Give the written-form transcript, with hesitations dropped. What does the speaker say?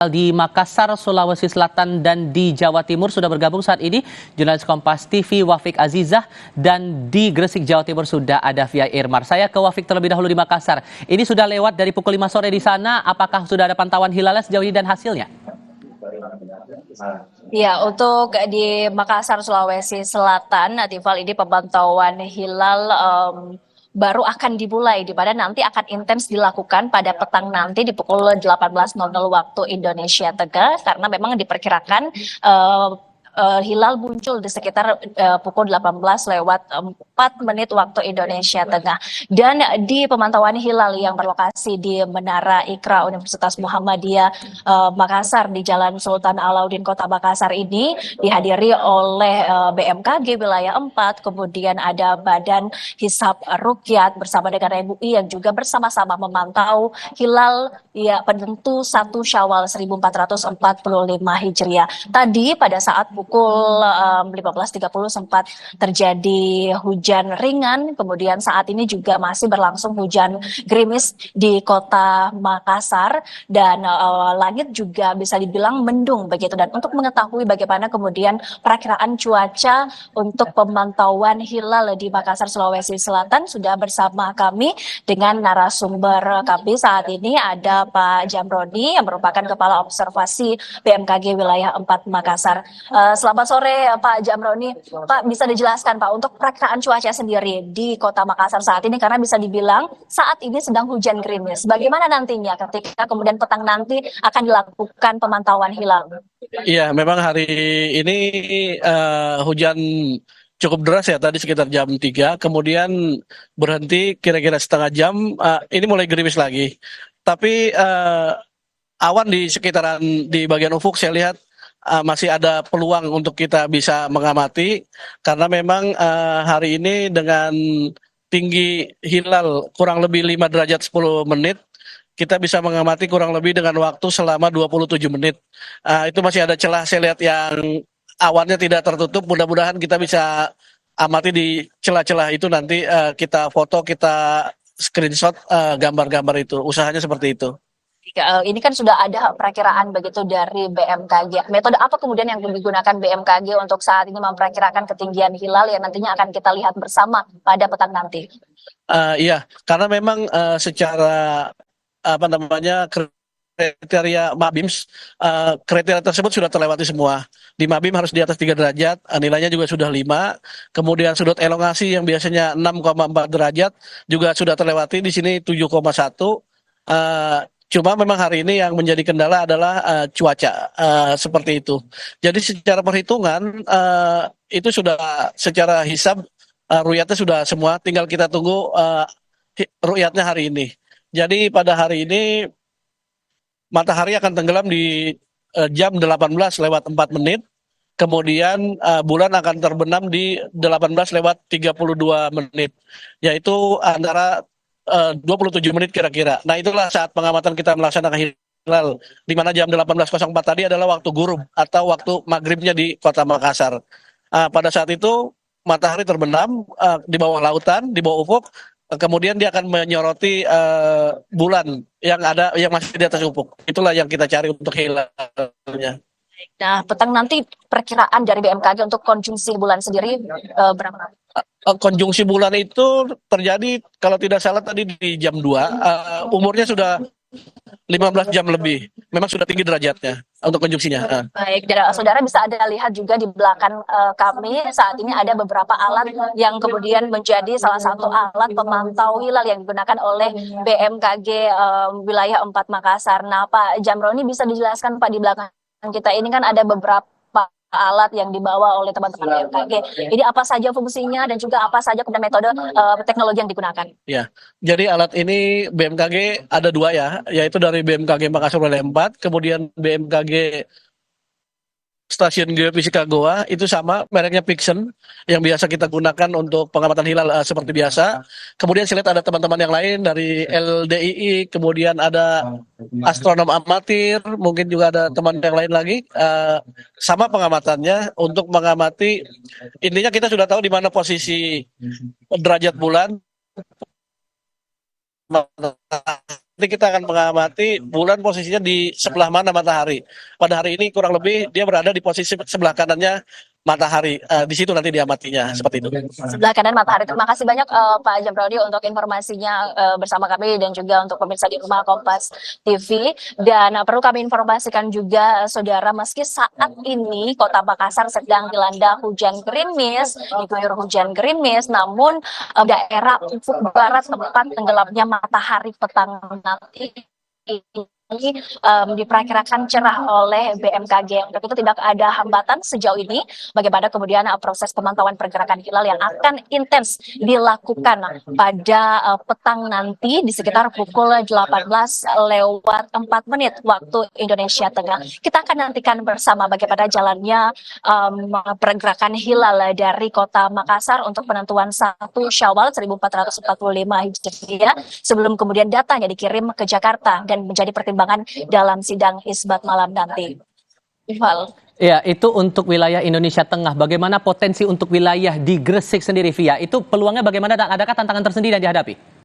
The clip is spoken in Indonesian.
Di Makassar, Sulawesi Selatan dan di Jawa Timur sudah bergabung saat ini jurnalis Kompas TV Wafik Azizah, dan di Gresik Jawa Timur sudah ada Via Irmar. Saya ke Wafik terlebih dahulu di Makassar. Ini sudah lewat dari pukul 5 sore di sana. Apakah sudah ada pantauan hilalnya sejauh ini dan hasilnya? Ya, untuk di Makassar, Sulawesi Selatan, Natifal, ini pemantauan hilal baru akan dimulai, di mana nanti akan intens dilakukan pada petang nanti di pukul 18.00 waktu Indonesia Tengah, karena memang diperkirakan hilal muncul di sekitar pukul 18 lewat 4 menit waktu Indonesia Tengah. Dan di pemantauan hilal yang berlokasi di Menara Ikra Universitas Muhammadiyah Makassar di Jalan Sultan Alauddin Kota Makassar ini dihadiri oleh BMKG wilayah 4, kemudian ada Badan Hisab Rukyat bersama dengan MUI yang juga bersama-sama memantau hilal ya penentu 1 Syawal 1445 Hijriah. Tadi pada saat pukul 15.30 sempat terjadi hujan ringan, kemudian saat ini juga masih berlangsung hujan gerimis di kota Makassar, dan langit juga bisa dibilang mendung begitu. Dan untuk mengetahui bagaimana kemudian perakiraan cuaca untuk pemantauan hilal di Makassar, Sulawesi Selatan, sudah bersama kami dengan narasumber kami saat ini ada Pak Jamroni yang merupakan Kepala Observasi BMKG Wilayah 4 Makassar. Selamat sore Pak Jamroni. Pak, bisa dijelaskan Pak untuk perakiraan cuaca sendiri di Kota Makassar saat ini, karena bisa dibilang saat ini sedang hujan gerimis. Bagaimana nantinya ketika kemudian petang nanti akan dilakukan pemantauan hilal? Iya, memang hari ini hujan cukup deras ya, tadi sekitar jam 3, kemudian berhenti kira-kira setengah jam, ini mulai gerimis lagi. Tapi awan di sekitaran, di bagian ufuk saya lihat masih ada peluang untuk kita bisa mengamati, karena memang hari ini dengan tinggi hilal kurang lebih 5 derajat 10 menit, kita bisa mengamati kurang lebih dengan waktu selama 27 menit. Itu masih ada celah, saya lihat yang awannya tidak tertutup. Mudah-mudahan kita bisa amati di celah-celah itu, nanti kita foto, kita screenshot gambar-gambar itu. Usahanya seperti itu. Ini kan sudah ada perakiraan begitu dari BMKG. Metode apa kemudian yang digunakan BMKG untuk saat ini memperkirakan ketinggian hilal yang nantinya akan kita lihat bersama pada petang nanti? Iya, karena memang secara apa namanya kriteria Mabims, kriteria tersebut sudah terlewati semua. Di Mabim harus di atas 3 derajat, nilainya juga sudah 5. Kemudian sudut elongasi yang biasanya 6,4 derajat juga sudah terlewati, di sini 7,1. Cuma memang hari ini yang menjadi kendala adalah cuaca, seperti itu. Jadi secara perhitungan itu sudah secara hisab, ru'yatnya sudah semua, tinggal kita tunggu ru'yatnya hari ini. Jadi pada hari ini matahari akan tenggelam di jam 18 lewat 4 menit. Kemudian bulan akan terbenam di 18 lewat 32 menit. Yaitu antara 27 menit kira-kira. Nah, itulah saat pengamatan kita melaksanakan hilal, di mana jam 18.04 tadi adalah waktu gurub atau waktu maghribnya di Kota Makassar. Pada saat itu matahari terbenam di bawah lautan, di bawah ufuk, kemudian dia akan menyoroti bulan yang masih di atas ufuk. Itulah yang kita cari untuk hilalnya. Nah, petang nanti perkiraan dari BMKG untuk konjungsi bulan sendiri berapa? Konjungsi bulan itu terjadi kalau tidak salah tadi di jam 2, umurnya sudah 15 jam lebih. Memang sudah tinggi derajatnya untuk konjungsinya. Baik, saudara bisa ada lihat juga di belakang kami saat ini ada beberapa alat yang kemudian menjadi salah satu alat pemantau hilal yang digunakan oleh BMKG wilayah 4 Makassar. Nah, Pak Jamroni, bisa dijelaskan Pak, di belakang kita ini kan ada beberapa alat yang dibawa oleh teman-teman BMKG. Ini apa saja fungsinya dan juga apa saja kemudian metode teknologi yang digunakan? Ya, jadi alat ini BMKG ada 2 ya, yaitu dari BMKG Makassar wilayah 4, kemudian BMKG Stasiun Geofisika Goa, itu sama, mereknya Pixen, yang biasa kita gunakan untuk pengamatan hilal seperti biasa. Kemudian saya lihat ada teman-teman yang lain dari LDII, kemudian ada astronom amatir, mungkin juga ada teman yang lain lagi. Sama pengamatannya untuk mengamati, intinya kita sudah tahu di mana posisi derajat bulan, kita akan mengamati bulan posisinya di sebelah mana matahari. Pada hari ini kurang lebih dia berada di posisi sebelah kanannya matahari. Di situ nanti diamatinya seperti itu. Sebelah kanan matahari. Terima kasih banyak Pak Jamrodi untuk informasinya bersama kami dan juga untuk pemirsa di rumah Kompas TV. Dan perlu kami informasikan juga saudara, meski saat ini Kota Makassar sedang dilanda hujan gerimis, diguyur hujan gerimis, namun daerah ufuk barat tempat tenggelamnya matahari petang nanti ini diperkirakan cerah oleh BMKG. Untuk itu tidak ada hambatan sejauh ini. Bagaimana kemudian proses pemantauan pergerakan hilal yang akan intens dilakukan pada petang nanti di sekitar pukul 18:04 waktu Indonesia Tengah. Kita akan nantikan bersama bagaimana jalannya pergerakan hilal dari Kota Makassar untuk penentuan 1 Syawal 1445 Hijriah sebelum kemudian datanya dikirim ke Jakarta dan menjadi pertimbangan dalam sidang isbat malam nanti. Ival. Ya, itu untuk wilayah Indonesia Tengah. Bagaimana potensi untuk wilayah di Gresik sendiri, Via? Itu peluangnya bagaimana dan adakah tantangan tersendiri yang dihadapi?